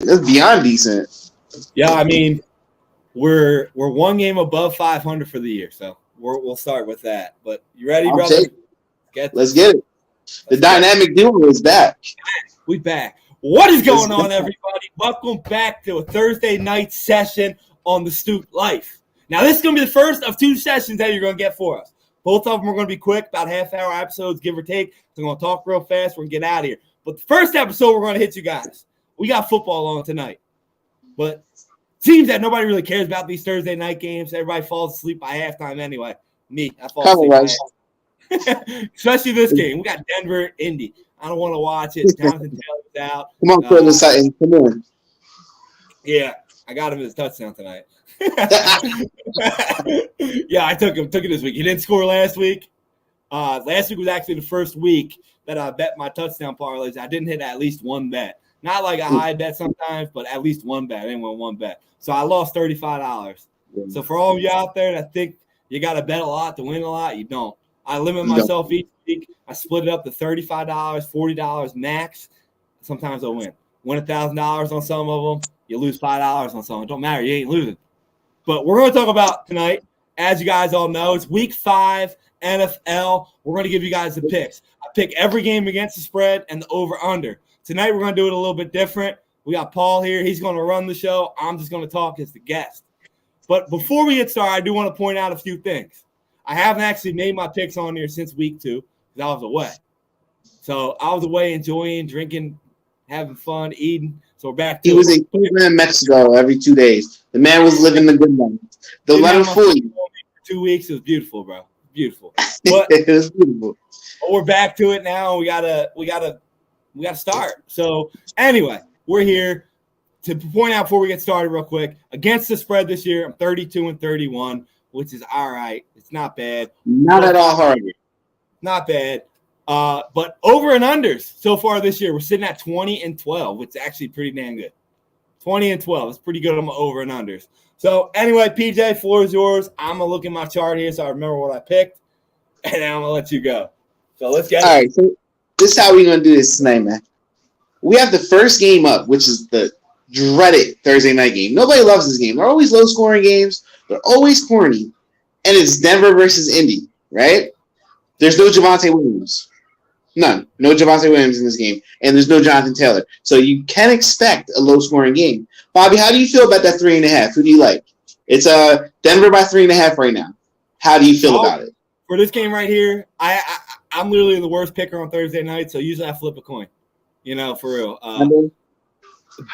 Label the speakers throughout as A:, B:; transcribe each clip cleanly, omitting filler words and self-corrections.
A: That's beyond decent.
B: Yeah, I mean, we're one game above 500 for the year, so we'll start with that. But you ready, brother?
A: Let's get it. The dynamic duo is back.
B: We back. What is going on, everybody? Welcome back to a Thursday night session on the Stoop Life. Now, this is going to be the first of two sessions that you're going to get for us. Both of them are going to be quick, about half-hour episodes, give or take. So I'm going to talk real fast. We're going to get out of here. But the first episode we're going to hit you guys. We got football on tonight. But it seems that nobody really cares about these Thursday night games. Everybody falls asleep by halftime anyway. Me, I fall asleep by halftime. Especially this game. We got Denver, Indy. I don't want to watch it. Jonathan Taylor's out.
A: Come on, Curtis Sutton. Come on.
B: Yeah, I got him as a touchdown tonight. Yeah, I took it this week. He didn't score last week. Last week was actually the first week that I bet my touchdown parlays. I didn't hit at least one bet. Not like a high bet sometimes, but at least one bet. I didn't win one bet. So I lost $35. So for all of you out there that think you got to bet a lot to win a lot, you don't. I limit myself each week. I split it up to $35, $40 max. Sometimes I win. Win $1,000 on some of them. You lose $5 on some. It don't matter. You ain't losing. But we're going to talk about tonight, as you guys all know, it's week 5 NFL. We're going to give you guys the picks. I pick every game against the spread and the over-under. Tonight, we're going to do it a little bit different. We got Paul here. He's going to run the show. I'm just going to talk as the guest. But before we get started, I do want to point out a few things. I haven't actually made my picks on here since week 2 because I was away. So I was away enjoying, drinking, having fun, eating. So we're back to
A: He was in Mexico every 2 days. The man was living the good life. Don't let him fool you.
B: 2 weeks. It was beautiful, bro. Beautiful. But
A: it was beautiful.
B: But we're back to it now. We gotta start. So anyway, we're here to point out before we get started real quick. Against the spread this year, I'm 32-31, which is all right. It's not bad.
A: Not at all hard.
B: Not bad. But over and unders so far this year, we're sitting at 20-12, which is actually pretty damn good. 20-12. It's pretty good on my over and unders. So anyway, PJ, floor is yours. I'm gonna look at my chart here so I remember what I picked, and then I'm gonna let you go. So let's get
A: all right. So this is how we're gonna do this tonight, man. We have the first game up, which is the dreaded Thursday night game. Nobody loves this game. They're always low-scoring games. They're always corny, and it's Denver versus Indy, right? There's no Javonte Williams. None. No Javonte Williams in this game. And there's no Jonathan Taylor. So you can expect a low-scoring game. Bobby, how do you feel about that 3.5? Who do you like? It's Denver by 3.5 right now. How do you feel about it?
B: For this game right here, I'm literally the worst picker on Thursday night, so usually I flip a coin. You know, for real.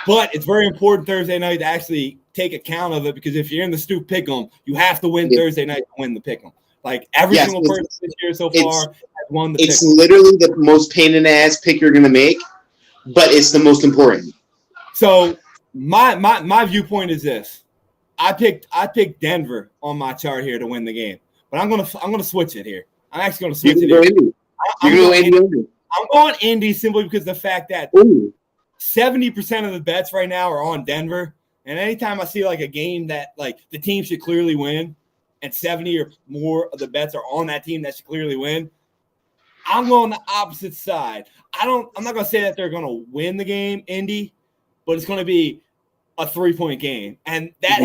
B: But it's very important Thursday night to actually take account of it because if you're in the Stoop Pick'em, you have to win Thursday night to win the Pick'em. Like every single person this year so far has won the pick.
A: It's literally the most pain in the ass pick you're gonna make, but it's the most important.
B: So my viewpoint is this: I picked Denver on my chart here to win the game, but I'm gonna switch it here. I'm actually gonna switch it here. I'm going Indy simply because the fact that 70% of the bets right now are on Denver, and anytime I see like a game that like the team should clearly win. And 70 or more of the bets are on that team that should clearly win. I'm going the opposite side. I'm not going to say that they're going to win the game, Indy, but it's going to be a 3-point game. And that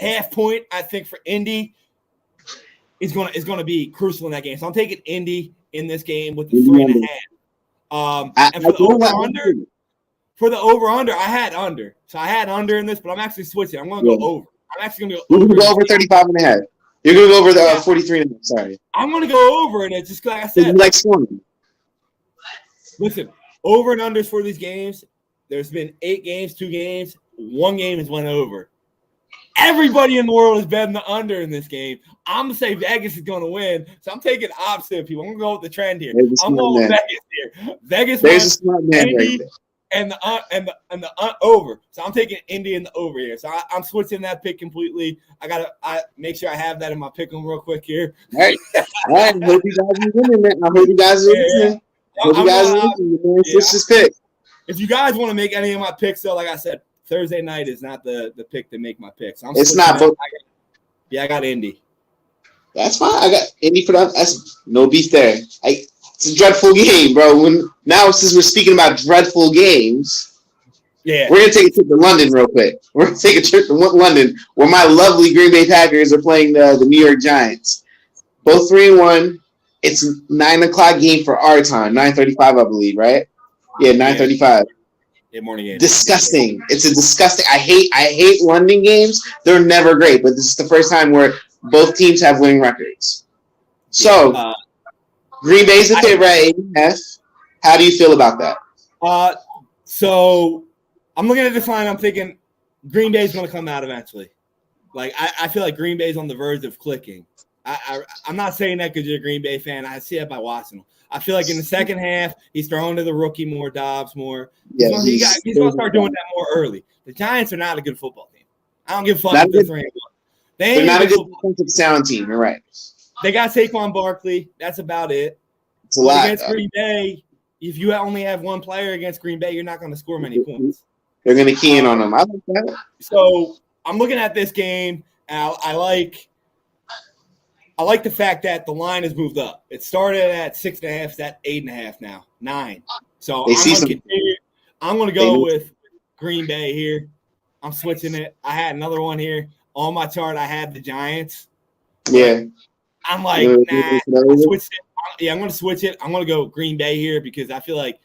B: half point, I think for Indy is going to be crucial in that game. So I'm taking Indy in this game with the 3.5. And for the over-under, I had under. So I had under in this, but I'm actually switching. I'm going to go over. I'm actually going to
A: go over. You're going to go over 35.5. You're going to go over the 43.5. Sorry.
B: I'm going to go over in it, just like I said.
A: You like scoring.
B: Listen, over and unders for these games, there's been 8 games, 2 games. 1 game has went over. Everybody in the world is betting the under in this game. I'm going to say Vegas is going to win, so I'm taking the opposite of people. I'm going to go with the trend here. I'm going with Vegas here. Vegas
A: There's a smart man right there.
B: And the over. So I'm taking Indy in the over here. So I'm switching that pick completely. I make sure I have that in my pick 'em real quick here.
A: All right. I hope you guys are winning, man. I hope you guys are listening. Switch this pick.
B: If you guys want to make any of my picks, though, like I said, Thursday night is not the pick to make my picks. So
A: it's not.
B: I got Indy.
A: That's fine. I got Indy for that. That's no beef there. It's a dreadful game, bro. Now, since we're speaking about dreadful games,
B: Yeah.
A: We're going to take a trip to London real quick. We're going to take a trip to London where my lovely Green Bay Packers are playing the New York Giants. Both 3-1. It's 9 o'clock game for our time, 9:35, I believe, right? Yeah, 9:35.
B: Yeah, morning game.
A: Disgusting. It's a disgusting. I hate London games. They're never great, but this is the first time where both teams have winning records. So, Green Bay's the favorite at 8.5. How do you feel about that?
B: So I'm looking at this line. I'm thinking Green Bay's going to come out eventually. Like I feel like Green Bay's on the verge of clicking. I'm not saying that because you're a Green Bay fan. I see it by watching him. I feel like in the second half, he's throwing to the rookie more, Dobbs more.
A: Yeah,
B: he's going to start doing that more early. The Giants are not a good football team. I don't give a fuck if they're 3-1.
A: They're not a good defensive sound team. You're right.
B: They got Saquon Barkley. That's about it.
A: It's a lot.
B: Against Green Bay, if you only have one player against Green Bay, you're not going to score many points.
A: They're going to key in on them. I like that.
B: So I'm looking at this game. And I like the fact that the line has moved up. It started at 6.5. It's at 8.5 now. 9. So I'm going to go with Green Bay here. I'm switching it. I had another one here. On my chart, I had the Giants.
A: Yeah.
B: I'm like, nah. I switched it. Yeah, I'm going to switch it. I'm going to go Green Bay here because I feel like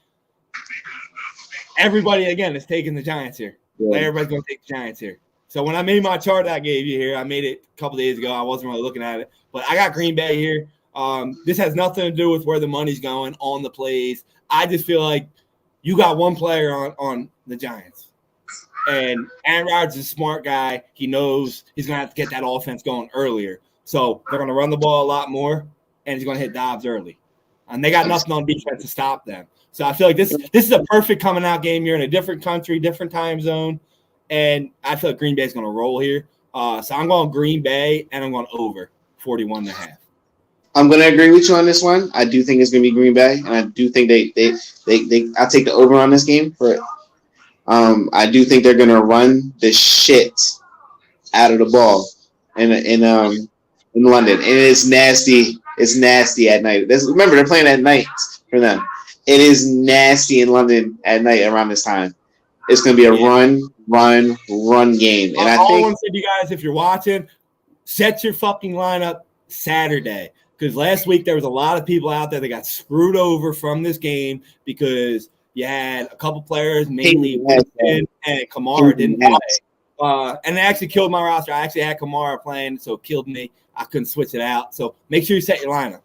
B: everybody, again, is taking the Giants here. Yeah. Like everybody's going to take the Giants here. So when I made my chart I gave you here, I made it a couple days ago. I wasn't really looking at it. But I got Green Bay here. This has nothing to do with where the money's going on the plays. I just feel like you got one player on the Giants. And Aaron Rodgers is a smart guy. He knows he's going to have to get that offense going earlier. So they're going to run the ball a lot more, and he's going to hit Dobbs early. And they got nothing on defense to stop them. So I feel like this is a perfect coming out game. You're in a different country, different time zone. And I feel like Green Bay is going to roll here. So I'm going Green Bay, and I'm going over 41.5.
A: I'm going to agree with you on this one. I do think it's going to be Green Bay, and I do think I'll take the over on this game for it. I do think they're going to run the shit out of the ball in London, and it's nasty. It's nasty at night. Remember, they're playing at night for them. It is nasty in London at night around this time. It's going to be a run game. And I want to
B: say to you guys, if you're watching, set your fucking lineup Saturday. Because last week there was a lot of people out there that got screwed over from this game because you had a couple players, mainly Winston and Kamara didn't play. And it actually killed my roster. I actually had Kamara playing, so it killed me. I couldn't switch it out. So make sure you set your lineup.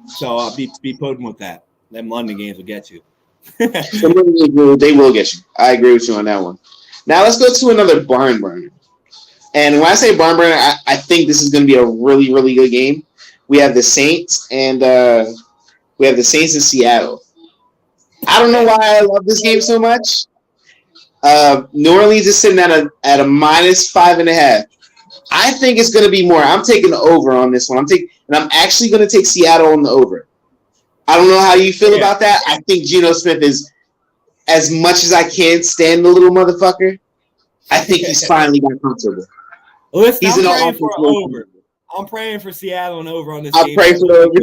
B: So be potent with that. Them London games will get you.
A: They will get you. I agree with you on that one. Now let's go to another barn burner. And when I say barn burner, I think this is going to be a really, really good game. We have the Saints and in Seattle. I don't know why I love this game so much. New Orleans is sitting at a -5.5. I think it's going to be more. I'm taking the over on this one. I'm actually going to take Seattle on the over. I don't know how you feel about that. I think Geno Smith is, as much as I can stand the little motherfucker, I think he's finally got comfortable.
B: Listen, I'm praying for an over. I'm praying for Seattle and over on this game.
A: I'll pray for the over.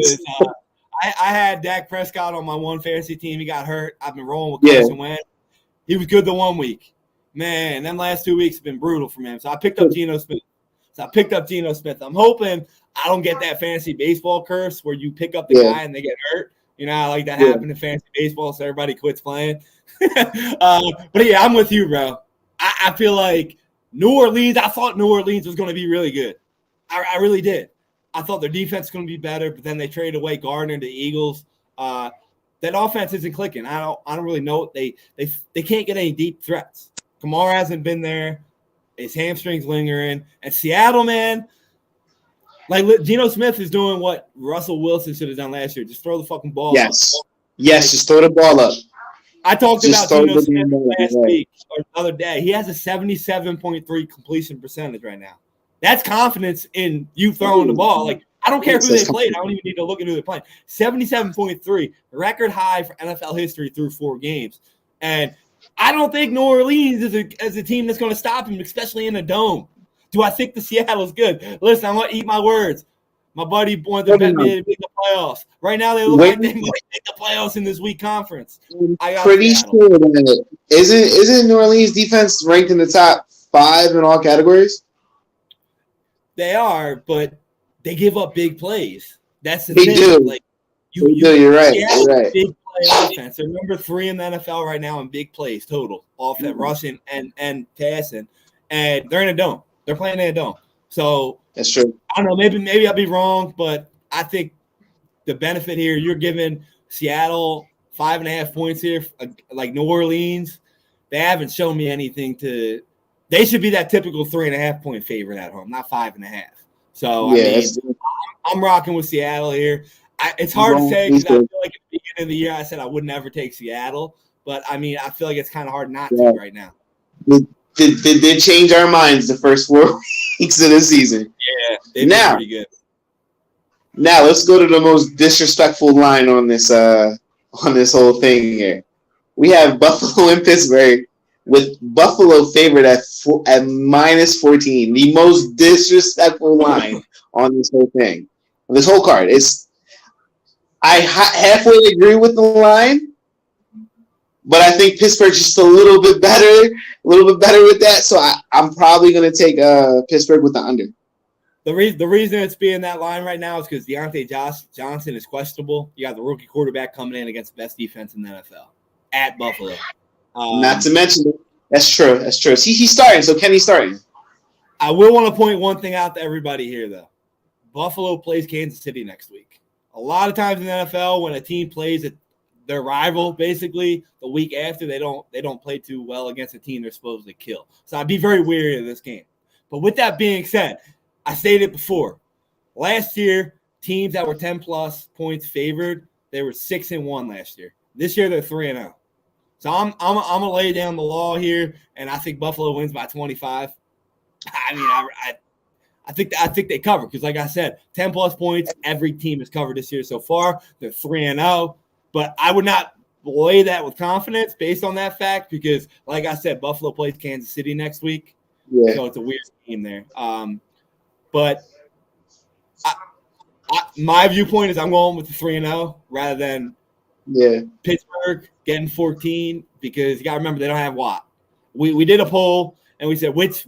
B: I had Dak Prescott on my one fantasy team. He got hurt. I've been rolling with Carson Wentz. He was good the 1 week. Man, them last 2 weeks have been brutal for him. So I picked up Geno Smith. I'm hoping I don't get that fantasy baseball curse where you pick up the guy and they get hurt. You know, I like that happened in fantasy baseball, so everybody quits playing. But yeah, I'm with you, bro. I feel like New Orleans, I thought New Orleans was going to be really good. I really did. I thought their defense was going to be better, but then they traded away Gardner to the Eagles. That offense isn't clicking. I don't really know. They can't get any deep threats. Kamara hasn't been there. His hamstrings lingering. And Seattle, man, like Geno Smith is doing what Russell Wilson should have done last year. Just throw the fucking ball up.
A: Yes, just throw the ball up.
B: I talked about Geno Smith last week or the other day. He has a 77.3 completion percentage right now. That's confidence in you throwing the ball. Like, I don't care who they played. I don't even need to look at who they're playing. 77.3, record high for NFL history through 4 games. And I don't think New Orleans is a team that's going to stop him, especially in a dome. Do I think the Seattle's good? Listen, I'm going to eat my words. My buddy wanted to bet me a playoffs. Right now, they look like they might make the playoffs in this weak conference. I got
A: pretty
B: Seattle.
A: sure that isn't New Orleans defense ranked in the top 5 in all categories?
B: They are, but they give up big plays. That's the
A: They
B: thing.
A: do.
B: Like
A: You're right.
B: Seattle's
A: You're right.
B: big play offense. They're number 3 in the NFL right now in big plays total, offense, rushing and passing. And they're in a dome. They're playing in a dome. So
A: That's true.
B: I don't know. Maybe I'll be wrong, but I think the benefit here, you're giving Seattle 5.5 points here, like New Orleans. They haven't shown me anything to. They should be that typical 3.5 point favorite at home, not 5.5. So
A: Yeah,
B: I'm rocking with Seattle here. It's hard to say because I feel like at the beginning of the year I said I would never take Seattle, but I feel like it's kind of hard not to right now.
A: Did change our minds the first 4 weeks of the season.
B: Yeah, they've been pretty good.
A: Now let's go to the most disrespectful line on this whole thing here. We have Buffalo and Pittsburgh, with Buffalo favored at -14. The most disrespectful line on this whole thing, this whole card. I halfway agree with the line, but I think Pittsburgh's just a little bit better with that. So I'm probably going to take Pittsburgh with the under.
B: The reason it's being that line right now is because Deontay Johnson is questionable. You got the rookie quarterback coming in against the best defense in the NFL at Buffalo.
A: Not to mention, that's true. That's true. He's starting, so Kenny's starting.
B: I will want to point one thing out to everybody here, though. Buffalo plays Kansas City next week. A lot of times in the NFL, when a team plays their rival, basically the week after, they don't play too well against a team they're supposed to kill. So I'd be very wary of this game. But with that being said, I stated it before. Last year, teams that were 10+ points favored, they were 6-1 last year. This year they're 3-0. So I'm gonna lay down the law here, and I think Buffalo wins by 25. I mean, I think they cover because, like I said, 10+ points. Every team has covered this year so far. They're 3-0, but I would not lay that with confidence based on that fact because, like I said, Buffalo plays Kansas City next week, so it's a weird game there. But my viewpoint is I'm going with the 3-0 rather than Pittsburgh getting 14 because you got to remember they don't have Watt. We did a poll and we said which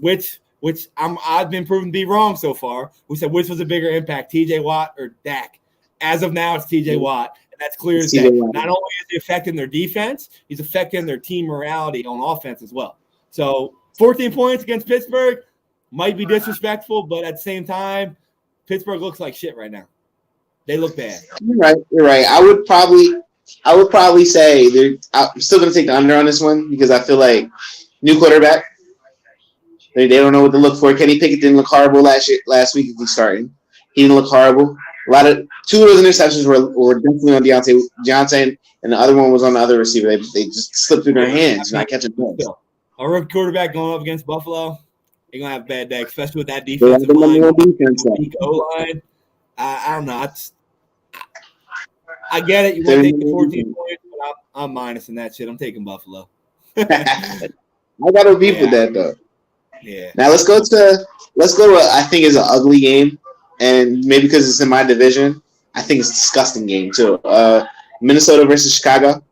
B: I've been proven to be wrong so far. We said which was a bigger impact, TJ Watt or Dak. As of now, it's TJ Watt, and that's clear as day. Not only is he affecting their defense, he's affecting their team morality on offense as well. So 14 points against Pittsburgh might be disrespectful, but at the same time, Pittsburgh looks like shit right now. They look bad.
A: You're right. I would probably say I'm still going to take the under on this one because I feel like new quarterback. They don't know what to look for. Kenny Pickett didn't look horrible last week if he's starting. He didn't look horrible. Two of those interceptions were definitely on Deontay Johnson, and the other one was on the other receiver. They just slipped through their hands, not catching balls.
B: A rookie quarterback going up against Buffalo, they're going to have a bad day, especially with that defensive line. O-line. I don't know. I get it. You want to take the 14 points, but I'm minusing that shit. I'm taking Buffalo.
A: I got no beef with that, though.
B: Yeah.
A: Now let's go to what I think is an ugly game, and maybe because it's in my division, I think it's a disgusting game too. Minnesota versus Chicago.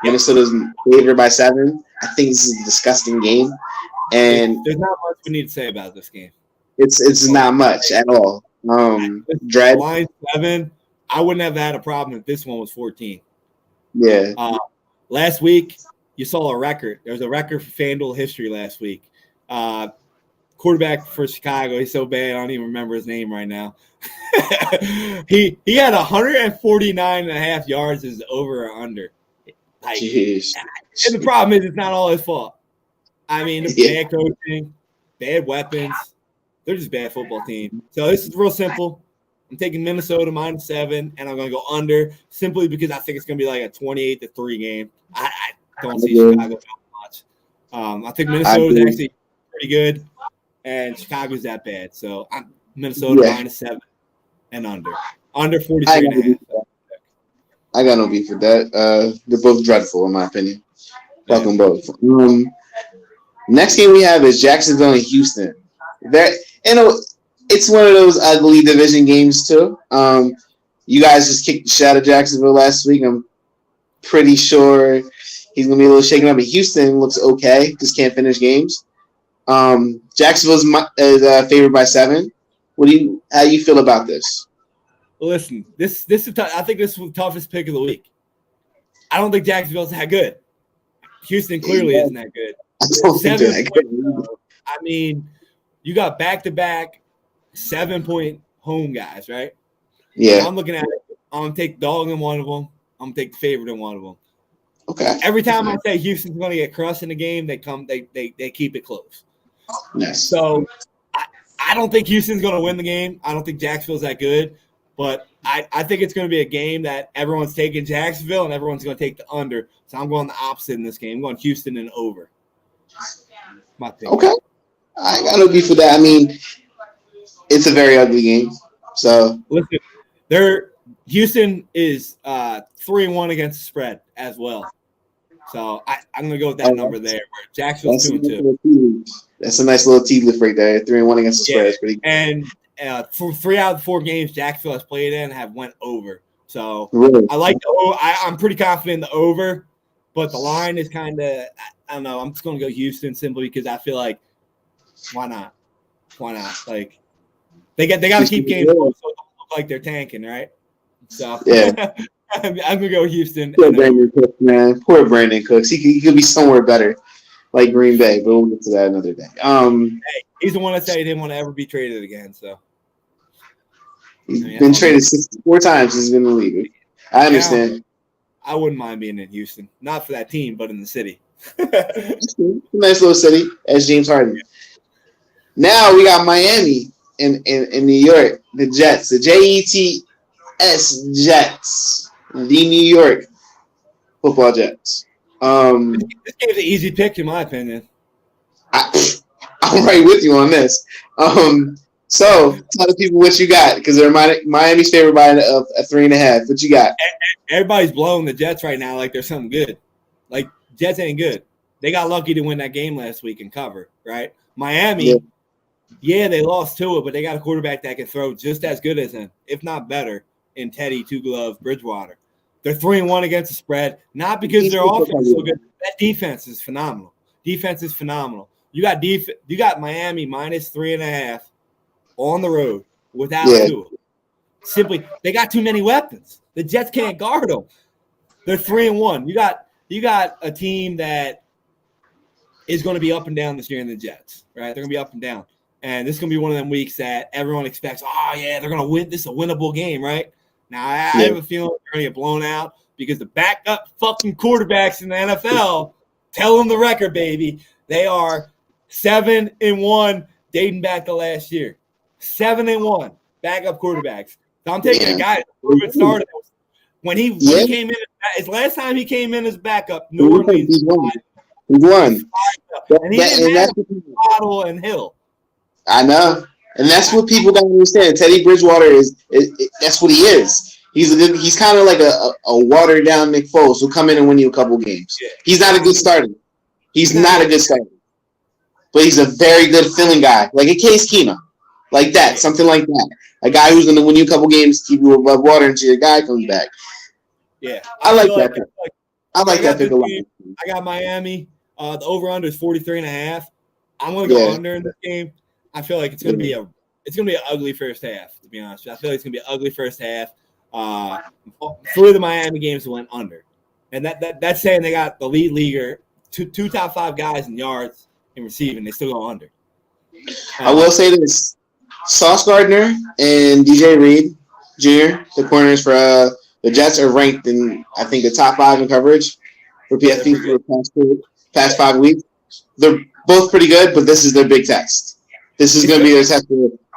A: Minnesota's favored by 7. I think this is a disgusting game, and
B: there's not much we need to say about this game.
A: It's not much at all. Dread
B: line 7. I wouldn't have had a problem if this one was 14.
A: Yeah.
B: Last week you saw a record. There was a record for FanDuel history last week. Quarterback for Chicago. He's so bad I don't even remember his name right now. he had 149.5 yards as over or under. Like, and the problem is it's not all his fault. I mean, it's bad coaching, bad weapons. They're just a bad football team. So this is real simple. I'm taking Minnesota -7, and I'm going to go under simply because I think it's going to be like a 28-3 game. I don't see Chicago much. I think Minnesota is actually pretty good, and Chicago's that bad. So I'm Minnesota -7 and under 43.5.
A: I got no beef with that. They're both dreadful in my opinion. Fuck them both. Next game we have is Jacksonville and Houston. It's one of those ugly division games too. You guys just kicked the shit out of Jacksonville last week. I'm pretty sure he's gonna be a little shaken up. But Houston looks okay, just can't finish games. Jacksonville's is favored by 7. How do you feel about this?
B: Listen, this is I think this was the toughest pick of the week. I don't think Jacksonville's that good. Houston clearly isn't that good.
A: I don't think they're that good.
B: I mean, you got back-to-back 7-point home guys, right?
A: Yeah.
B: I'm looking at it. I'm going to take dog in one of them. I'm going to take the favorite in one of them.
A: Okay.
B: Every time I say Houston's going to get crushed in the game, they keep it close.
A: Nice.
B: So I don't think Houston's going to win the game. I don't think Jacksonville's that good. But I think it's going to be a game that everyone's taking Jacksonville and everyone's going to take the under. So I'm going the opposite in this game. I'm going Houston and over. My pick.
A: Okay. I got no beef with that. I mean, it's a very ugly game. So
B: listen, Houston is 3-1 against the spread as well. So I'm going to go with that number there. Where Jacksonville's 2-2.
A: That's a nice little tea lift right there. 3-1 against the spread. That's pretty good.
B: And for 3 out of the 4 games Jacksonville has played in have went over. So
A: really?
B: I like the I'm pretty confident in the over, but the line is kind of I don't know. I'm just going to go Houston simply because I feel like why not? Like they got to keep games close so it don't look like they're tanking, right? So
A: yeah,
B: I'm gonna go Houston.
A: Poor Brandon Cooks, man. Poor Brandon Cooks. He could be somewhere better, like Green Bay, but we'll get to that another day.
B: Hey, he's the one that said he didn't want to ever be traded again. So
A: he's been traded 64 times. He's been in the league. I understand.
B: Yeah, I wouldn't mind being in Houston, not for that team, but in the city.
A: Nice little city, as James Harden. Now we got Miami in New York, the Jets, the Jets, Jets, the New York Football Jets.
B: This game's an easy pick, in my opinion.
A: I'm right with you on this. So tell the people what you got because they're Miami's favored by a 3.5. What you got?
B: Everybody's blowing the Jets right now like they're something good. Like Jets ain't good. They got lucky to win that game last week and cover, right? Miami, yeah, they lost to it, but they got a quarterback that can throw just as good as him, if not better, in Teddy Two-Glove Bridgewater. They're 3-1 against the spread, not because their offense is so good. That defense is phenomenal. You got Miami minus 3.5 on the road without Tua. Simply, they got too many weapons. The Jets can't guard them. They're 3-1. You got a team that is going to be up and down this year in the Jets, right? They're going to be up and down. And this is going to be one of them weeks that everyone expects, they're going to win. This is a winnable game, right? Now, I have a feeling they're going to get blown out because the backup fucking quarterbacks in the NFL, tell them the record, baby. They are 7-1 dating back to last year. 7-1 backup quarterbacks. So I'm taking a guy that started when he came in. His last time he came in as backup, New Orleans.
A: He won.
B: And he didn't have Waddle and Hill.
A: I know. And that's what people don't understand. Teddy Bridgewater is that's what he is. He's kind of like a watered down Nick Foles who'll come in and win you a couple games. Yeah. He's not a good starter. He's not a good starter. But he's a very good filling guy. Like a Case Keenum. Like that. Something like that. A guy who's going to win you a couple games, keep you above water until your guy comes back.
B: Yeah.
A: I like that pick. I like that pick a lot.
B: I got Miami. The over-under is 43.5. I'm going to go under in this game. I feel like it's going to be an ugly first half, to be honest. I feel like it's going to be an ugly first half. 3 of the Miami games went under. And that's saying they got the lead leaguer, two top 5 guys in yards and receiving. They still go under.
A: I will say this. Sauce Gardner and DJ Reed Jr., the corners for the Jets, are ranked in, I think, the top 5 in coverage for PFF for the past 5 weeks. They're both pretty good, but this is their big test. This is going to be their test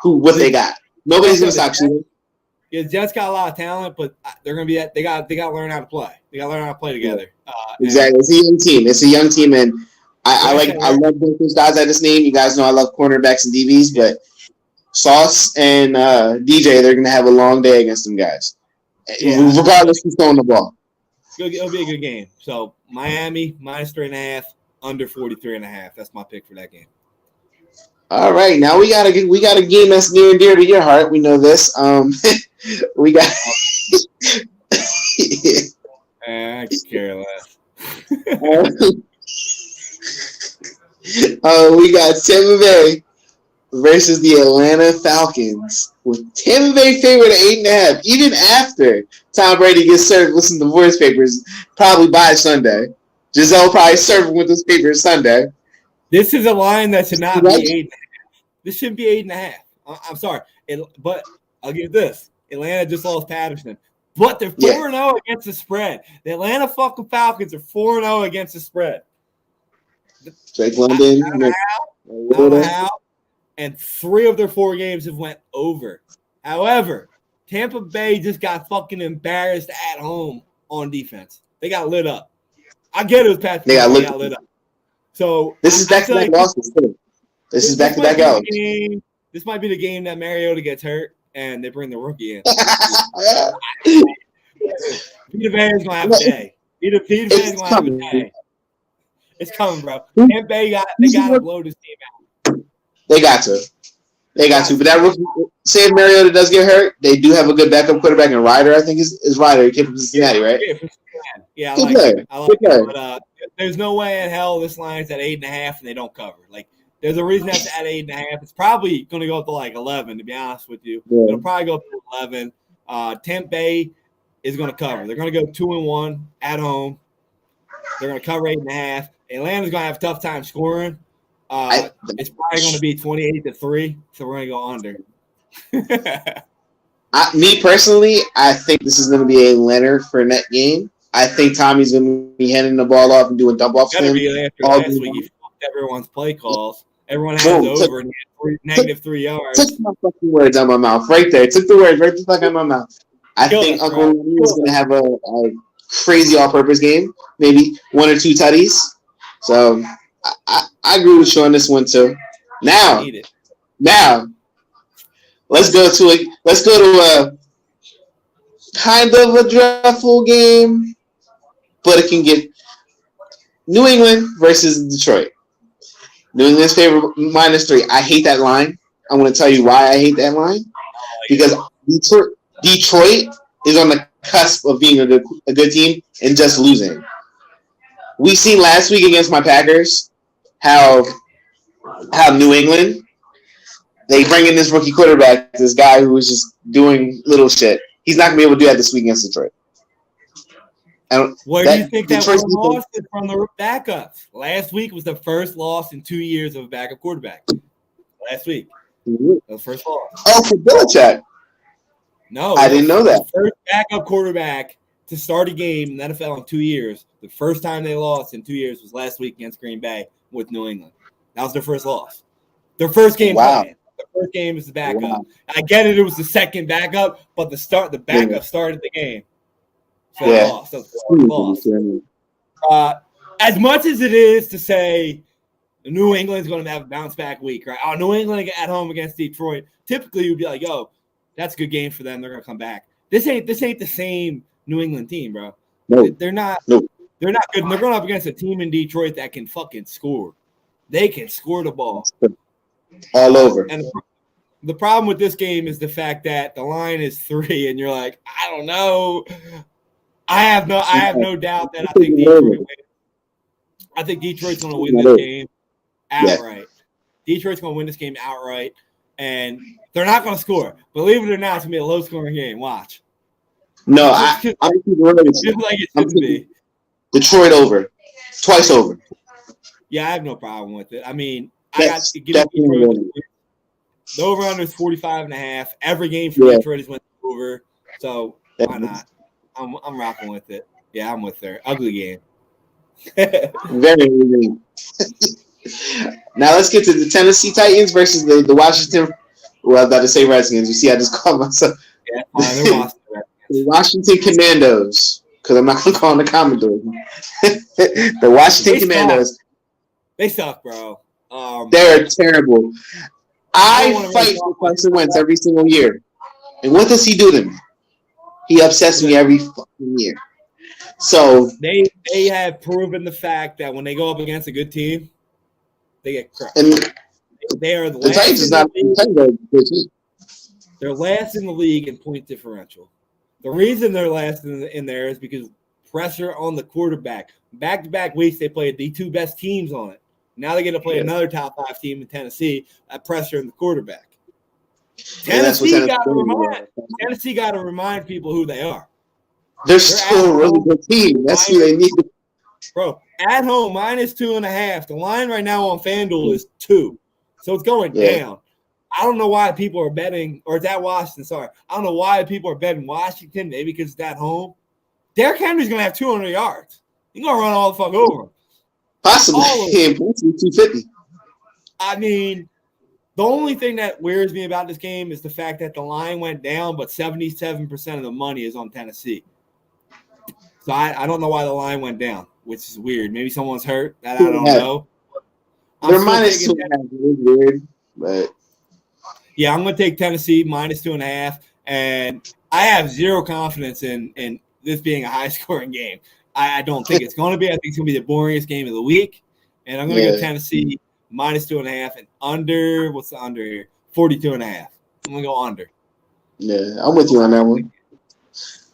A: for what they got. Nobody's going to stop shooting.
B: Yeah, the Jets got a lot of talent, but they're going to be they got to learn how to play. They got to learn how to play together.
A: Exactly. It's a young team, and I love both those guys I just named. You guys know I love cornerbacks and DBs, but Sauce and DJ, they're going to have a long day against them guys, regardless who's throwing the ball.
B: It'll be a good game. So Miami minus 3.5, under 43.5. That's my pick for that game.
A: All right, now we got a game that's near and dear to your heart. We know this. We got
B: I could care less.
A: We got Tampa Bay versus the Atlanta Falcons. With Tampa Bay favored at 8.5, even after Tom Brady gets served with some divorce papers, probably by Sunday. Giselle probably served him with those papers Sunday.
B: This is a line that should not be 8.5. This shouldn't be 8.5. I'm sorry, but I'll give this. Atlanta just lost Patterson, but they're 4-0 against the spread. The Atlanta fucking Falcons are 4-0 against the spread.
A: Drake London,
B: I don't know how. And 3 of their 4 games have went over. However, Tampa Bay just got fucking embarrassed at home on defense. They got lit up. I get it was Patrick. They got lit up. So
A: this is back-to-back losses too. This is back-to-back out.
B: This might be the game that Mariota gets hurt and they bring the rookie in. Peter Van's gonna have a day. Peter Van's gonna have a day. It's coming, bro. Tampa Bay they gotta blow this team out.
A: They got to. But that rookie, say if Mariota does get hurt, they do have a good backup quarterback in Ryder. I think is Ryder. He came from Cincinnati, right?
B: Yeah, I like it. But there's no way in hell this line's at 8.5 and they don't cover. Like, there's a reason that's at 8.5. It's probably going to go up to like 11, to be honest with you. Yeah. It'll probably go up to 11. Tampa Bay is going to cover. They're going to go 2-1 at home. They're going to cover 8.5. Atlanta's going to have a tough time scoring. It's probably going to be 28-3, so we're going to go under.
A: Me personally, I think this is going to be a Leonard Fournette game. I think Tommy's going to be handing the ball off and doing dump offs.
B: Got to be after last week. He fucked everyone's play calls. Everyone has over and -3 yards.
A: Took my fucking words out of my mouth right there. Took the words right the fuck out of my mouth. I think Uncle Lee is going to have a crazy all-purpose game. Maybe 1 or 2 tutties. So I agree with you on this one too. Now, let's go to a kind of a dreadful game, but it can get New England versus Detroit. New England's favorite -3. I hate that line. I'm going to tell you why I hate that line. Because Detroit is on the cusp of being a good team and just losing. We seen last week against my Packers how New England, they bring in this rookie quarterback, this guy who was just doing little shit. He's not going to be able to do that this week against Detroit.
B: Where do you think that one lost it from the backups? Last week was the first loss in 2 years of a backup quarterback. Last week. The first loss.
A: Oh, for Belichick.
B: No.
A: I didn't know that.
B: First backup quarterback to start a game in the NFL in 2 years. The first time they lost in 2 years was last week against Green Bay with New England. That was their first loss. Their first game playing. The first game is the backup. Wow. I get it was the second backup, but the backup started the game. So lost. As much as it is to say New England's going to have a bounce back week, right? Oh, New England at home against Detroit. Typically, you'd be like, "Yo, that's a good game for them. They're going to come back." This ain't the same New England team, bro. No. They're not. No. They're not good. And they're going up against a team in Detroit that can fucking score. They can score the ball
A: all over.
B: And the problem with this game is the fact that the line is 3, and you're like, I don't know. I have no doubt that I think Detroit wins. I think Detroit's going to win this game outright. Yeah. Detroit's going to win this game outright, and they're not going to score. Believe it or not, it's going to be a low-scoring game. Watch.
A: No, I'm just like it should be. Detroit over. Twice over.
B: Yeah, I have no problem with it. I mean, I got to give Detroit. The over-under is 45.5. Every game for Detroit has went over, so why not? I'm rocking with it. Yeah, I'm with her. Ugly game.
A: Very ugly. Now let's get to the Tennessee Titans versus the Washington. Well, I was about to say Redskins. You see, I just called myself.
B: Yeah, they're
A: the Washington Commandos, because I'm not going to call them the Commodores. The Washington Commandos.
B: They suck, bro.
A: They're terrible. I fight for Carson Wentz every single year. And what does he do to me? He upsets me every fucking year. So
B: they have proven the fact that when they go up against a good team, they get crushed. And they are the Titans is not the league. They're last in the league in point differential. The reason they're last in there is because pressure on the quarterback. Back-to-back weeks, they played the two best teams on it. Now they get to play another top 5 team in Tennessee at pressure in the quarterback. Tennessee got to remind people who they are.
A: They're still a really good team. That's who they need.
B: Bro, at home, -2.5. The line right now on FanDuel is 2. So it's going down. I don't know why people are betting, or it's at Washington, sorry. I don't know why people are betting Washington, maybe because it's at home. Derrick Henry's going to have 200 yards. He's going to run all the fuck over him.
A: Possibly. 250.
B: I mean, the only thing that weirds me about this game is the fact that the line went down, but 77% of the money is on Tennessee. So I don't know why the line went down, which is weird. Maybe someone's hurt. That I don't know.
A: They're -2.5 is weird, but
B: yeah, I'm going to take Tennessee -2.5, and I have zero confidence in this being a high-scoring game. I don't think it's going to be. I think it's going to be the boringest game of the week, and I'm going to go Tennessee -2.5 and under. What's the under here? 42.5. I'm going to go under.
A: Yeah, I'm with you on that one.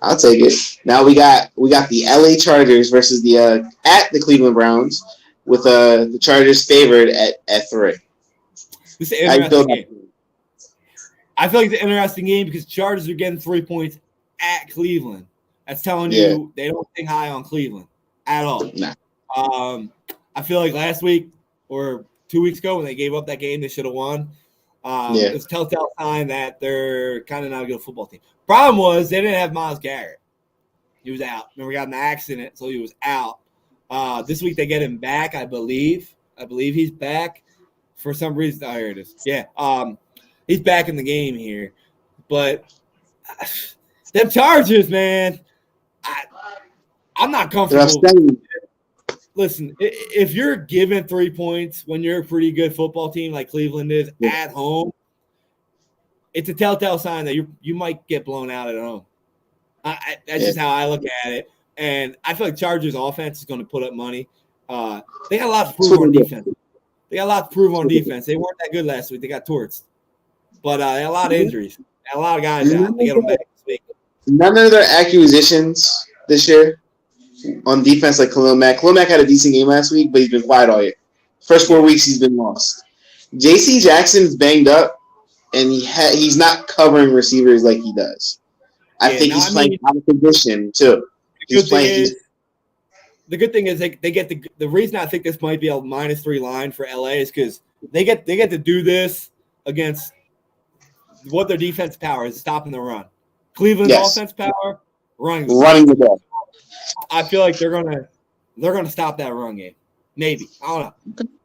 A: I'll take it. Now we got the LA Chargers versus the at the Cleveland Browns with the Chargers favored at 3.
B: This is an interesting game. I feel like it's an interesting game because Chargers are getting 3 points at Cleveland. That's telling you they don't think high on Cleveland at all.
A: Nah.
B: I feel like last week or 2 weeks ago when they gave up that game they should have won. It's a telltale sign that they're kind of not a good football team. Problem was they didn't have Myles Garrett. He was out. Remember, he got in an accident, so he was out. This week they get him back, I believe. I believe he's back for some reason. Oh, here it is. Yeah. He's back in the game here. But them Chargers, man, I'm not comfortable. Listen, if you're given 3 points when you're a pretty good football team like Cleveland is at home, it's a telltale sign that you might get blown out at home. That's just how I look at it. And I feel like Chargers offense is going to put up money. They got a lot to prove on defense. They weren't that good last week. They got torched. But they had a lot of injuries. They had a lot of guys out. They got them back this week.
A: None of their acquisitions this year on defense like Khalil Mack. Khalil Mack had a decent game last week, but he's been quiet all year. First 4 weeks, he's been lost. J.C. Jackson's banged up, and he's not covering receivers like he does. I think he's playing out of position, too.
B: The good thing is they get the reason I think this might be a -3 line for LA is because they get to do this against what their defense power is, stopping the run. Cleveland's offense power, running the ball. I feel like they're gonna stop that run game. Maybe, I don't know.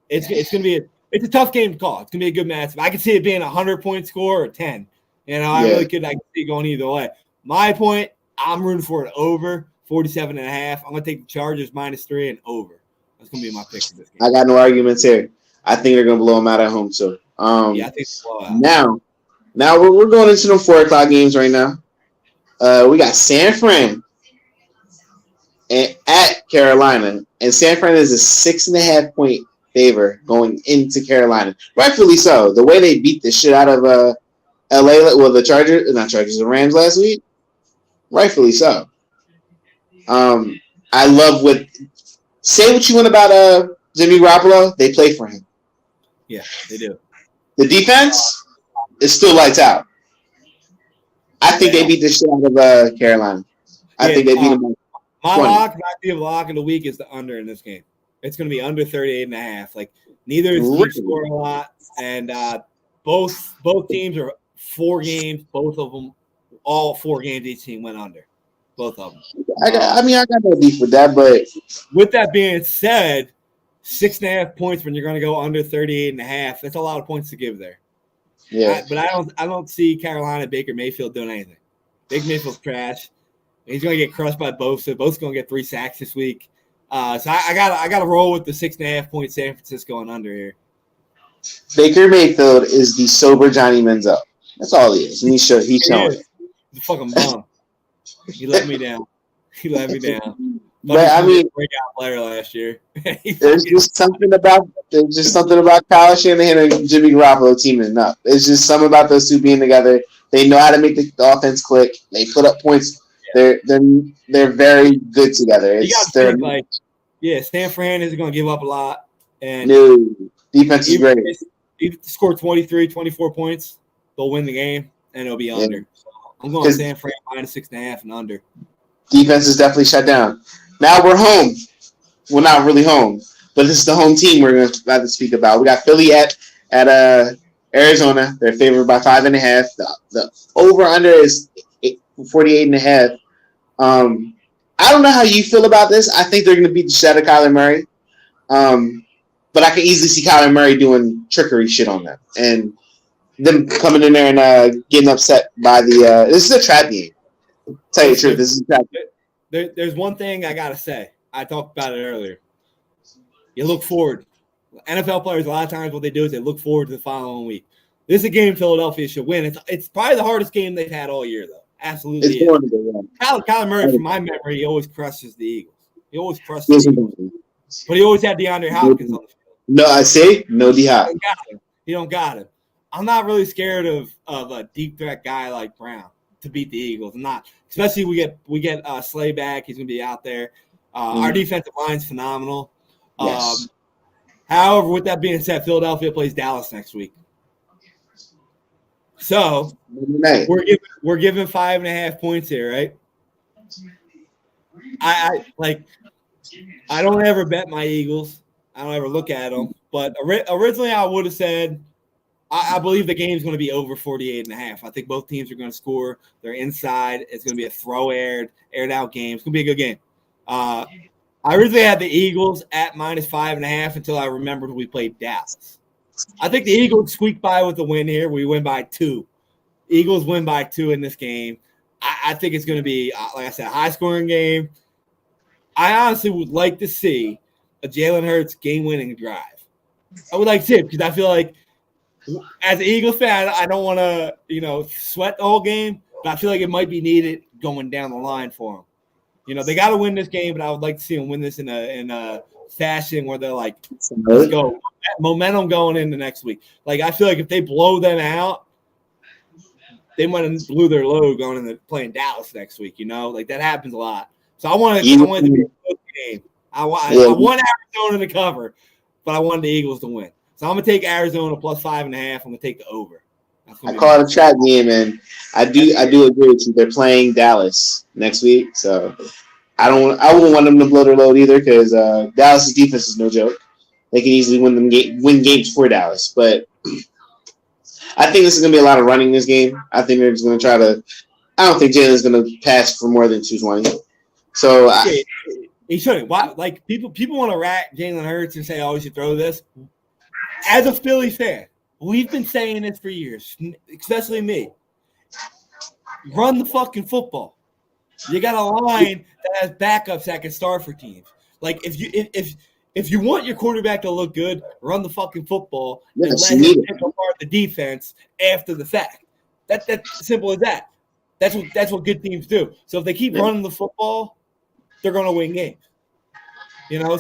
B: It's gonna be it's a tough game to call. It's gonna be a good matchup. I could see it being a 100-point score or 10. I can see it going either way. My point, I'm rooting for it over 47.5. I'm gonna take the Chargers -3 and over. That's gonna be my pick for this game.
A: I got no arguments here. I think they're gonna blow them out at home too.
B: I think blow out.
A: Now we're going into the 4 o'clock games right now. We got San Fran and at Carolina, and San Fran is a 6.5-point favor going into Carolina. Rightfully so. The way they beat the shit out of LA, well, the Rams last week. Rightfully so. I love say what you want about Jimmy Garoppolo. They play for him.
B: Yeah, they do.
A: The defense is still lights out. I think they beat the shit out of Carolina. I think they beat them.
B: My lock of the week is the under in this game. It's going to be under 38.5. Like neither is team score a lot, and both teams are 4 games. Both of them, all 4 games, each team went under. Both of them. I got
A: no beef with that, but
B: with that being said, 6.5 points when you're going to go under 38.5. That's a lot of points to give there.
A: Yeah,
B: but I don't see Carolina Baker Mayfield doing anything. Baker Mayfield's trash. He's going to get crushed by Bosa. Bosa's going to get 3 sacks this week. So I got to roll with the 6.5 point San Francisco and under here.
A: Baker Mayfield is the sober Johnny Manziel. That's all he is. And he's showing.
B: He's a fucking bum. He let me down.
A: But I mean,
B: breakout player last year.
A: there's just something about Kyle Shanahan and Jimmy Garoppolo teaming up. It's just something about those two being together. They know how to make the offense click. They put up points They're very good together.
B: You got to
A: They're
B: think San Fran is going to give up a lot, and
A: no defense is
B: even
A: great.
B: if they score 23, 24 points, they'll win the game, and it'll be under. So I'm going San Fran -6.5 and under.
A: Defense is definitely shut down. Now we're home. We're not really home, but this is the home team we're going to speak about. We got Philly at Arizona. They're favored by 5.5. The over under is 48.5. I don't know how you feel about this. I think they're going to beat the shit out of Kyler Murray. But I can easily see Kyler Murray doing trickery shit on them and them coming in there and getting upset by the. This is a trap game. Tell you the truth, this is a trap game.
B: There's one thing I gotta say. I talked about it earlier. You look forward. NFL players, a lot of times what they do is they look forward to the following week. This is a game Philadelphia should win. It's probably the hardest game they've had all year, though. Absolutely.
A: It's horrible, yeah.
B: Kyler Murray, from my memory, he always crushes the Eagles. He always crushes the Eagles. But he always had DeAndre Hopkins on the field.
A: No, I say no D-Hop.
B: He don't got him. I'm not really scared of a deep threat guy like Brown to beat the Eagles. I'm not. Especially we get Slay back. He's going to be out there. Our defensive line's phenomenal.
A: Yes.
B: However, with that being said, Philadelphia plays Dallas next week. So we're giving 5.5 points here, right? I don't ever bet my Eagles. I don't ever look at them. But originally I would have said I believe the game's going to be over 48.5. I think both teams are going to score. They're inside. It's going to be a aired out game. It's going to be a good game. I originally had the Eagles at -5.5 until I remembered we played Dallas. I think the Eagles squeak by with the win here. We win by 2. Eagles win by 2 in this game. I think it's going to be, like I said, a high-scoring game. I honestly would like to see a Jalen Hurts game-winning drive. I would like to see it because I feel like as an Eagles fan, I don't want to, sweat the whole game, but I feel like it might be needed going down the line for them. They got to win this game, but I would like to see them win this in a fashion where they're like, let's go. Momentum going into next week. Like, I feel like if they blow them out, they might have blew their load going into playing Dallas next week, Like, that happens a lot. So I want it to be a close game. I want Arizona to cover, but I want the Eagles to win. So I'm going to take Arizona +5.5. I'm going to take the over.
A: I call it a trap game, and I do agree with you. They're playing Dallas next week, so I wouldn't want them to blow their load either because Dallas' defense is no joke. They can easily win games for Dallas, but I think this is going to be a lot of running this game. I think they're just going to try to. I don't think Jalen's going to pass for more than 220. So
B: he shouldn't. Why? Like people want to rat Jalen Hurts and say, "Oh, he should throw this." As a Philly fan, we've been saying this for years, especially me. Run the fucking football. You got a line that has backups that can start for teams. Like if you want your quarterback to look good, run the fucking football and let him pick apart the defense after the fact. That's simple as that. That's what good teams do. So if they keep running the football, they're going to win games.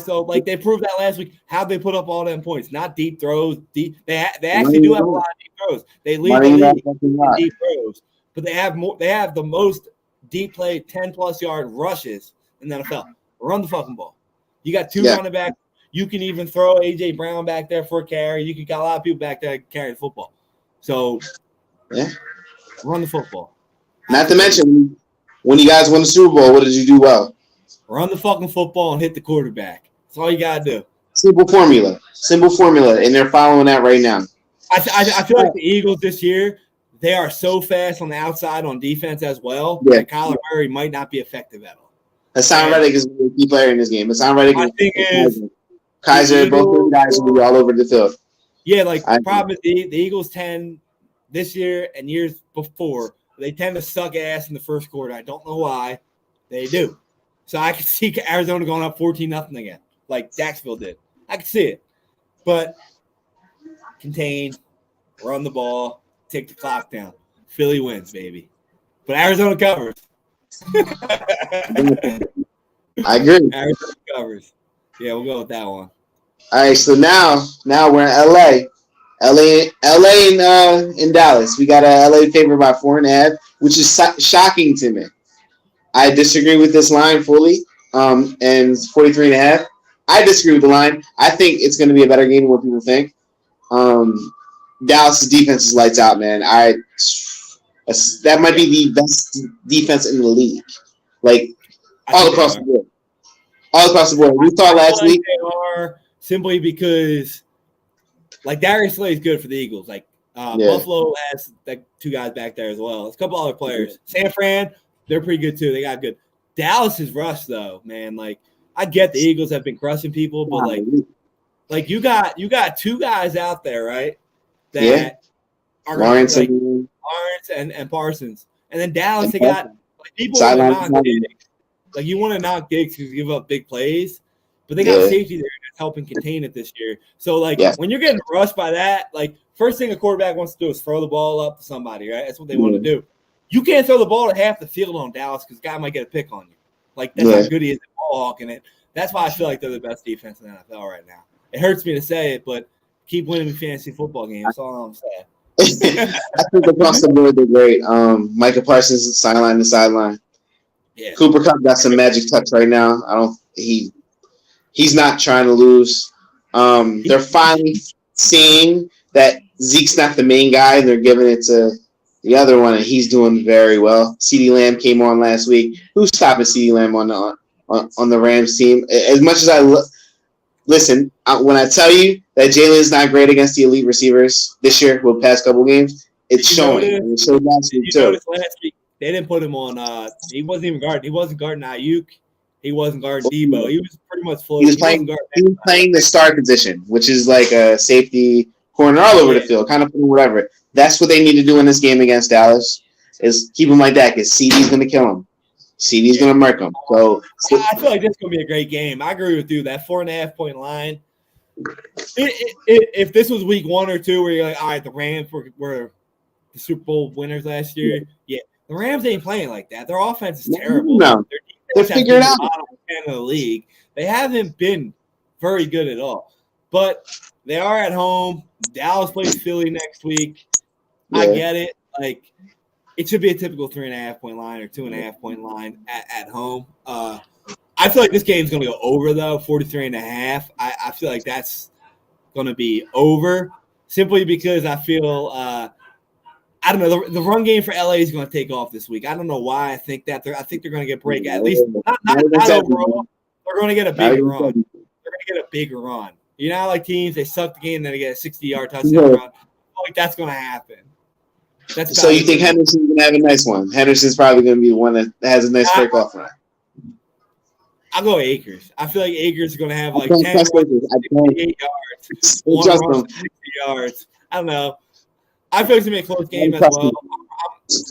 B: So like they proved that last week. How'd they put up all them points? Not deep throws. They actually do have a lot of deep throws. They lead the league in deep throws, but they have more. They have the most deep play 10+ yard rushes in the NFL. Run the fucking ball. You got 2 running backs. You can even throw AJ Brown back there for a carry. You can got a lot of people back there that carry the football. So run the football.
A: Not to mention, when you guys won the Super Bowl, what did you do well?
B: Run the fucking football and hit the quarterback. That's all you got to do.
A: Simple formula, and they're following that right now.
B: I feel like the Eagles this year, they are so fast on the outside on defense as well that Kyler Murray might not be effective at all.
A: Hassan Reddick is a key player in this game. Hassan Reddick
B: is
A: Kaiser, both of guys will be all over the field.
B: Yeah, the problem is the Eagles tend this year and years before, they tend to suck ass in the first quarter. I don't know why. They do. So I could see Arizona going up 14-0 again, like Jacksonville did. I could see it. But contain, run the ball, take the clock down. Philly wins, baby. But Arizona covers.
A: I agree.
B: Arizona covers. Yeah, we'll go with that one.
A: All right, so now we're in LA. LA and Dallas. We got a LA favorite by 4.5, which is shocking to me. I disagree with this line fully. And 43.5. I disagree with the line. I think it's going to be a better game than what people think. Dallas' defense is lights out, man. That might be the best defense in the league. Like all across the board. All across the board. We saw last week.
B: They are simply because, like, Darius Slay is good for the Eagles. Like, Buffalo has like two guys back there as well. There's a couple other players. San Fran, they're pretty good too. They got good. Dallas is rushed though, man. Like, I get the Eagles have been crushing people, but like you got two guys out there, right? That are
A: Lawrence
B: and Parsons, and then Dallas they got like people want to knock Diggs. Like you want to knock Diggs because you give up big plays, but they got safety there that's helping contain it this year. So like when you're getting rushed by that, like first thing a quarterback wants to do is throw the ball up to somebody, right? That's what they want to do. You can't throw the ball to half the field on Dallas because the guy might get a pick on you. Like that's how good he is at ball hawking it. That's why I feel like they're the best defense in the NFL right now. It hurts me to say it, but keep winning fantasy football games. That's all I'm saying.
A: I think across the board they're great. Micah Parsons sideline to sideline. Yeah. Cooper Kupp got some magic touch right now. He's not trying to lose. They're finally seeing that Zeke's not the main guy, and they're giving it to the other one, and he's doing very well. CeeDee Lamb came on last week. Who's stopping CeeDee Lamb on the Rams team? As much as I listen, when I tell you that Jalen's not great against the elite receivers this year with past couple games, it's showing. And it showed last week too.
B: Last week they didn't put him on. He wasn't even guarding. He wasn't guarding Ayuk. He wasn't guarding Debo. He was pretty much floating.
A: He was playing the star position, which is like a safety corner all over the field, kind of whatever. That's what they need to do in this game against Dallas is keep him like that because CD's going to kill him. CD's going to murk him. So
B: I feel like this is going to be a great game. I agree with you. That 4.5 point line. If this was week 1 or 2 where you're like, all right, the Rams were the Super Bowl winners last year, the Rams ain't playing like that. Their offense is terrible.
A: No. They're figured out.
B: Of the league. They haven't been very good at all. But they are at home. Dallas plays Philly next week. I get it. Like, it should be a typical 3.5 point line or 2.5 point line at home. I feel like this game's going to go over, though, 43.5. I feel like that's going to be over simply because I feel I don't know. The run game for LA is going to take off this week. I don't know why I think that. I think they're going to get break at least not overall. They're going to get a big run. They're going to get a big run. You know, like teams, they suck the game, then they get a 60-yard touchdown run. I feel like that's going to happen.
A: So you think Henderson's going to have a nice one? Henderson's probably going to be the one that has a nice break off run.
B: I'll go Akers. I feel like Akers is going to have like 10 runs, 68 yards, 1 run, 60 yards. I don't know. I feel it's going to be a close game as well.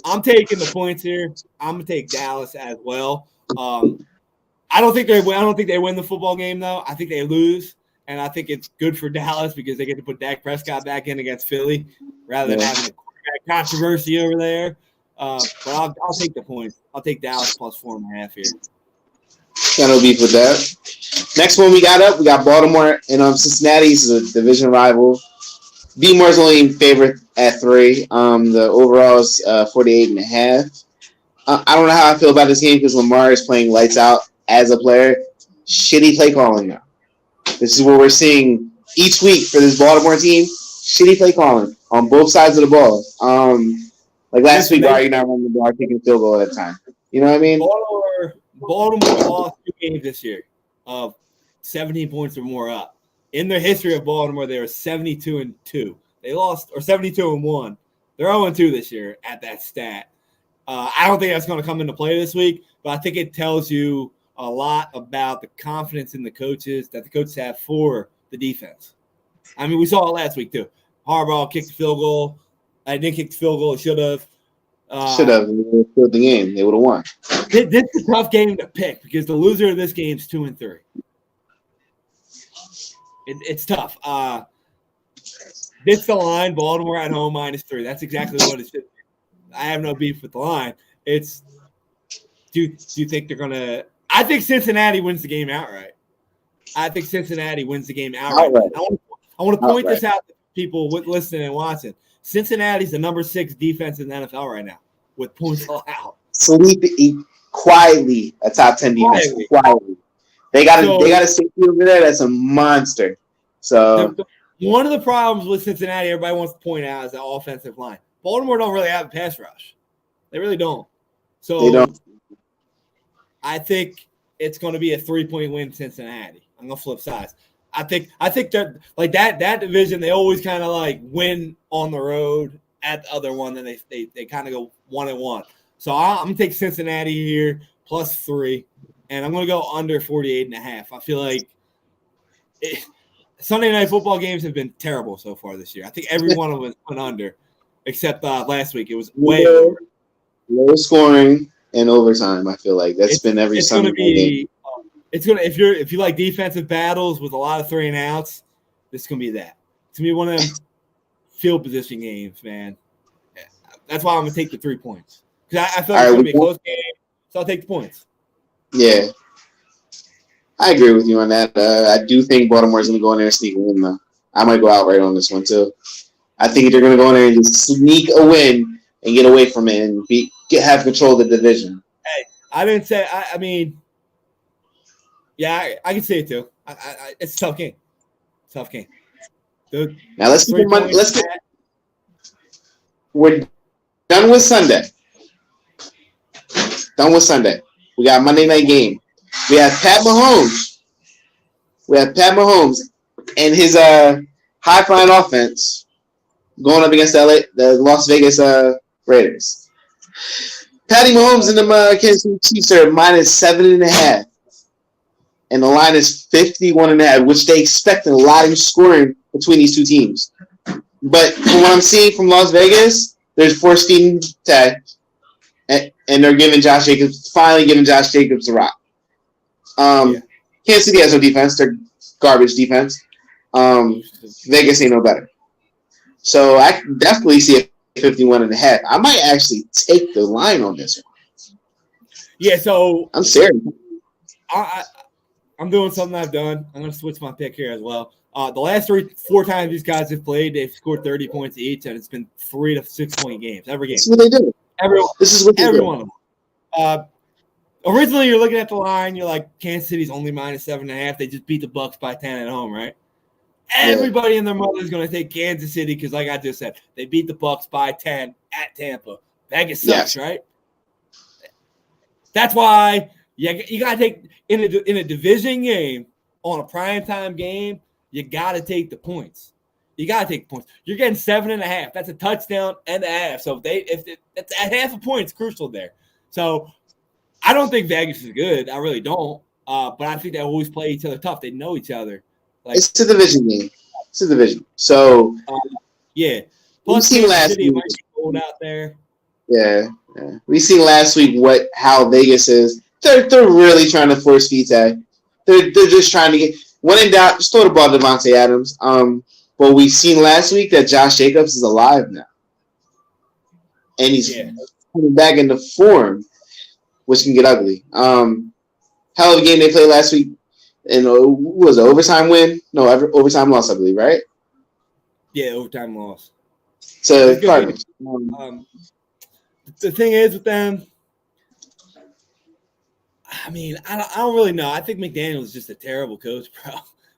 B: I'm taking the points here. I'm going to take Dallas as well. I don't think they win the football game, though. I think they lose, and I think it's good for Dallas because they get to put Dak Prescott back in against Philly rather than having a quarterback controversy over there. But I'll take the points. I'll take Dallas plus 4.5 here.
A: Got no beef with that. Next one we got Baltimore and Cincinnati. This is a division rival. Baltimore's only favorite at 3. The overall is 48.5. I don't know how I feel about this game because Lamar is playing lights out as a player. Shitty play calling now. This is what we're seeing each week for this Baltimore team. Shitty play calling on both sides of the ball. Like last week, why are you not running the ball, taking a field goal at a time? You know what I mean?
B: Baltimore lost 2 games this year of 17 points or more up. In their history of Baltimore, they were 72-2. They lost, or 72-1. They're 0-2 this year at that stat. I don't think that's going to come into play this week, but I think it tells you a lot about the confidence in the coaches that the coaches have for the defense. I mean, we saw it last week too. Harbaugh kicked the field goal. I didn't kick the field goal. It should have.
A: Should have. They would have killed the game. They would have won.
B: This is a tough game to pick because the loser of this game is 2-3. It's tough. This the line. Baltimore at home -3. That's exactly what it should be. I have no beef with the line. It's do you think they're gonna? I think Cincinnati wins the game outright. I want to point this out to people listening and watching. Cincinnati's the number 6 defense in the NFL right now with points allowed.
A: Sleep quietly a top 10 defense. Quietly. They got a safety over there that's a monster. So
B: one of the problems with Cincinnati, everybody wants to point out, is the offensive line. Baltimore don't really have a pass rush. They really don't. So
A: they don't.
B: I think it's going to be a 3-point win Cincinnati. I'm going to flip sides. I think that like that division, they always kind of like win on the road at the other one, then they kind of go 1-1. So I'm going to take Cincinnati here +3, and I'm going to go under 48.5. I feel like Sunday night football games have been terrible so far this year. I think every one of them went under, except last week. It was way over.
A: Low scoring and overtime. I feel like that's been every Sunday game.
B: It's gonna if you like defensive battles with a lot of 3 and outs, this is gonna be that. It's gonna be one of them field position games, man. That's why I'm gonna take the 3 points because I feel like it's gonna be a close game, so I'll take the points.
A: Yeah, I agree with you on that. I do think Baltimore's gonna go in there and sneak a win, though. I might go outright on this one too. I think they're gonna go in there and just sneak a win and get away from it and have control of the division.
B: Hey, I didn't say. I mean, yeah, I can say it too. It's a tough game. Tough game. Dude,
A: now we're done with Sunday. Done with Sunday. We got Monday night game. We have Pat Mahomes. And his high-flying offense going up against the Las Vegas Raiders. Patty Mahomes and the Kansas City Chiefs are -7.5. And the line is 51.5, which they expect a lot of scoring between these two teams. But from what I'm seeing from Las Vegas, there's forced steam tag, and they're finally giving Josh Jacobs the rock. Kansas City has no defense; they're garbage defense. Vegas ain't no better. So I definitely see a 51.5. I might actually take the line on this one.
B: Yeah, so
A: I'm serious.
B: I'm doing something I've done. I'm going to switch my pick here as well. The last 4 times these guys have played, they've scored 30 points each, and it's been 3 to 6 point games every game.
A: This is what they do.
B: Every one of them. Originally, you're looking at the line. You're like, Kansas City's only -7.5. They just beat the Bucks by 10 at home, right? Everybody and their mother is going to take Kansas City because, like I just said, they beat the Bucks by 10 at Tampa. Vegas sucks, right? That's why you got to take in a division game on a primetime game. You got to take the points. You're getting 7.5. That's a touchdown and a half. So if that's a half a point, it's crucial there. So I don't think Vegas is good. I really don't. But I think they always play each other tough. They know each other.
A: It's a division game. It's a division. So
B: yeah.
A: Plus, we seen last week
B: might be cold out there.
A: Yeah. We seen last week how Vegas is. They're really trying to force feed tag. They're just trying to get when in doubt, just throw the ball to Devontae Adams. But we've seen last week that Josh Jacobs is alive now. And he's coming back into form, which can get ugly. Hell of a game they played last week. And was it overtime win? No, overtime loss, I believe, right?
B: Yeah, overtime loss.
A: So Cardinals.
B: The thing is with them, I mean, I don't really know. I think McDaniel is just a terrible coach, bro.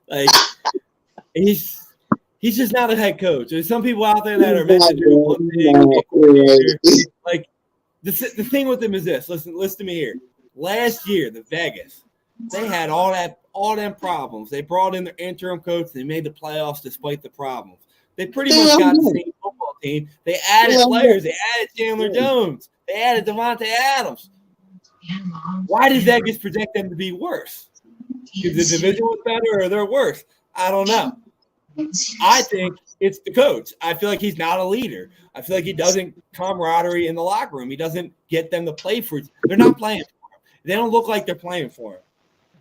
B: Like he's just not a head coach. There's some people out there that are meant to do one thing. Like the thing with him is this. Listen to me here. Last year, the Vegas, they had all them problems. They brought in their interim coach. They made the playoffs despite the problems. They pretty much got the same football team. They added players. They added Chandler Jones. They added Devontae Adams. Why did Vegas project them to be worse? Because the division was better or they're worse? I don't know. I think it's the coach. I feel like he's not a leader. I feel like he doesn't camaraderie in the locker room. He doesn't get them to play for – they're not playing for him. They don't look like they're playing for him.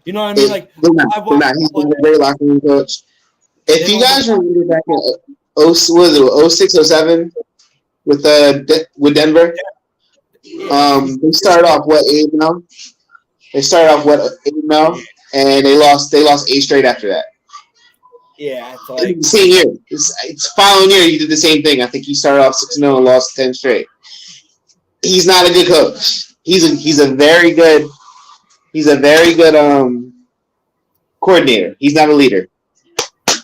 B: You know what I mean? Like
A: they're not. He's a great locker room coach. If you guys remember back in 06, 07 with Denver, they started off 8-0. They started off 8-0, and they lost 8 straight after that.
B: Yeah, it's like
A: the same year. It's following year. He did the same thing. I think he started off 6-0 and lost 10 straight. He's not a good coach. he's a very good coordinator. He's not a leader.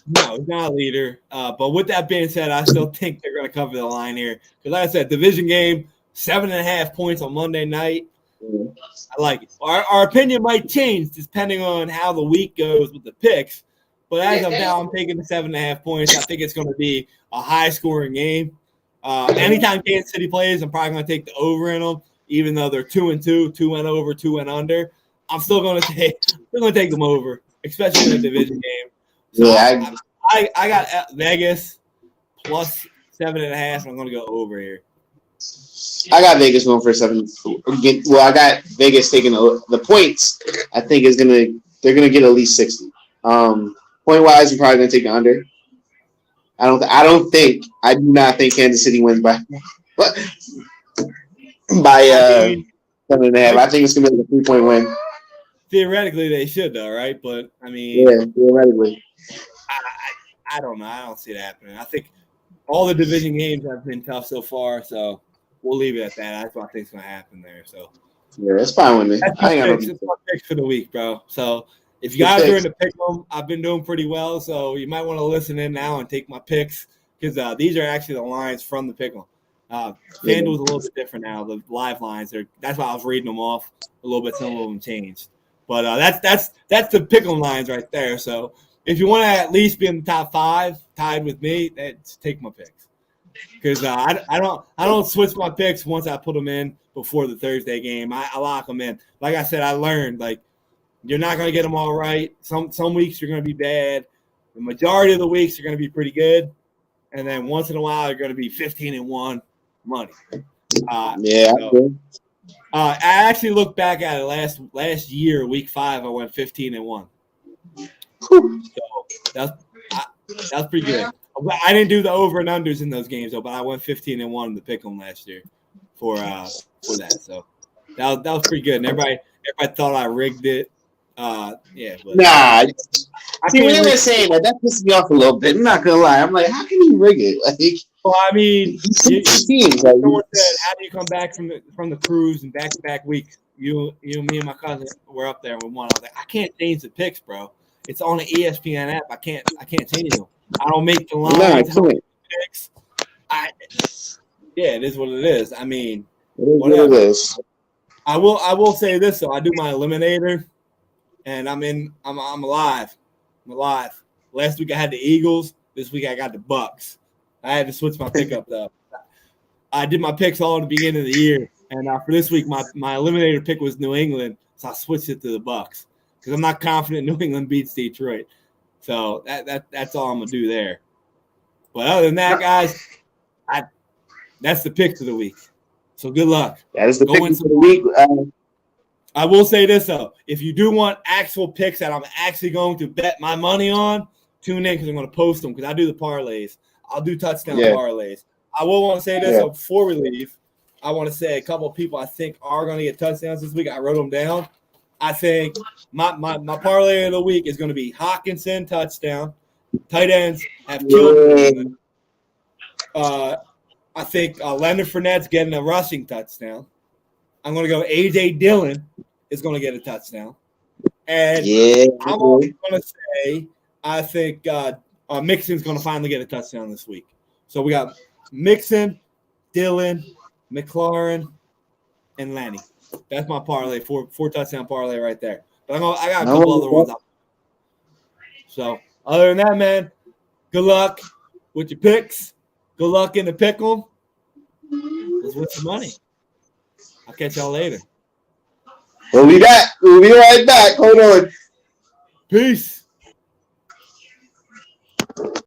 B: No, he's not a leader. But with that being said, I still think they're going to cover the line here. Because like I said, division game, 7.5 points on Monday night. I like it. Our opinion might change depending on how the week goes with the picks. But as of now, I'm taking the 7.5 points. I think it's going to be a high-scoring game. Anytime Kansas City plays, I'm probably going to take the over in them, even though they're 2-2, 2 went over, 2 went under. I'm still going to take them over, especially in a division game. So
A: Yeah,
B: I got Vegas plus 7.5. I'm going to go over here.
A: I got Vegas going for 7. Well, I got Vegas taking the points. I think they're gonna get at least 60. Point wise, I'm probably gonna take the under. I do not think Kansas City wins by 7.5. I think it's gonna be a 3-point win.
B: Theoretically, they should though, right? But I mean,
A: yeah, theoretically,
B: I don't know. I don't see it happening. I think all the division games have been tough so far, so we'll leave it at that. That's what I think is going to happen there. So
A: yeah, that's fine with me.
B: That's my picks for the week, bro. So if you guys are in the pick 'em, I've been doing pretty well. So you might want to listen in now and take my picks because these are actually the lines from the pick 'em. FanDuel's a little bit different now. The live lines that's why I was reading them off a little bit. Some of them changed, but that's the pick 'em lines right there. So if you want to at least be in the top 5, tied with me, take my picks. Because I don't switch my picks once I put them in before the Thursday game. I lock them in. Like I said, I learned you're not going to get them all right. Some weeks you're going to be bad. The majority of the weeks you're going to be pretty good, and then once in a while you're going to be 15-1 money. I actually looked back at it last year, week 5. I went 15-1. So that was pretty good. I didn't do the over and unders in those games though, but I went 15-1 to pick them last year for that. So that was pretty good. And everybody thought I rigged it. But
A: nah. See, when they were saying that pissed me off a little bit. I'm not gonna lie. I'm like, how can you rig it?
B: Well, I mean,
A: someone
B: said, how do you come back from the cruise and back-to-back weeks? Me, and my cousin were up there and we won. I was like, I can't change the picks, bro. It's on the ESPN app. I can't change them. I don't make the lines. Picks. It is what it is. I mean, whatever. It is. I will say this though. I do my eliminator, and I'm alive. I'm alive. Last week I had the Eagles. This week I got the Bucks. I had to switch my pickup though. I did my picks all in the beginning of the year, and for this week my eliminator pick was New England, so I switched it to the Bucks because I'm not confident New England beats Detroit. So that's all I'm gonna do there. But other than that, guys, that's the picks of the week. So good luck.
A: That is the picks of the week.
B: I will say this though: if you do want actual picks that I'm actually going to bet my money on, tune in because I'm going to post them because I do the parlays. I'll do touchdown parlays. I will want to say this though, before we leave. I want to say a couple of people I think are going to get touchdowns this week. I wrote them down. I think my parlay of the week is going to be Hawkinson touchdown. Tight ends have killed. I think Leonard Fournette's getting a rushing touchdown. I'm going to go A.J. Dillon is going to get a touchdown. And I'm also going to say I think Mixon's going to finally get a touchdown this week. So we got Mixon, Dillon, McLaurin, and Lanny. That's my parlay, four touchdown parlay right there. But I got a couple other ones up. So other than that, man, good luck with your picks. Good luck in the pickle. Let's win some money. I'll catch y'all later.
A: We'll be back. We'll be right back. Hold on.
B: Peace.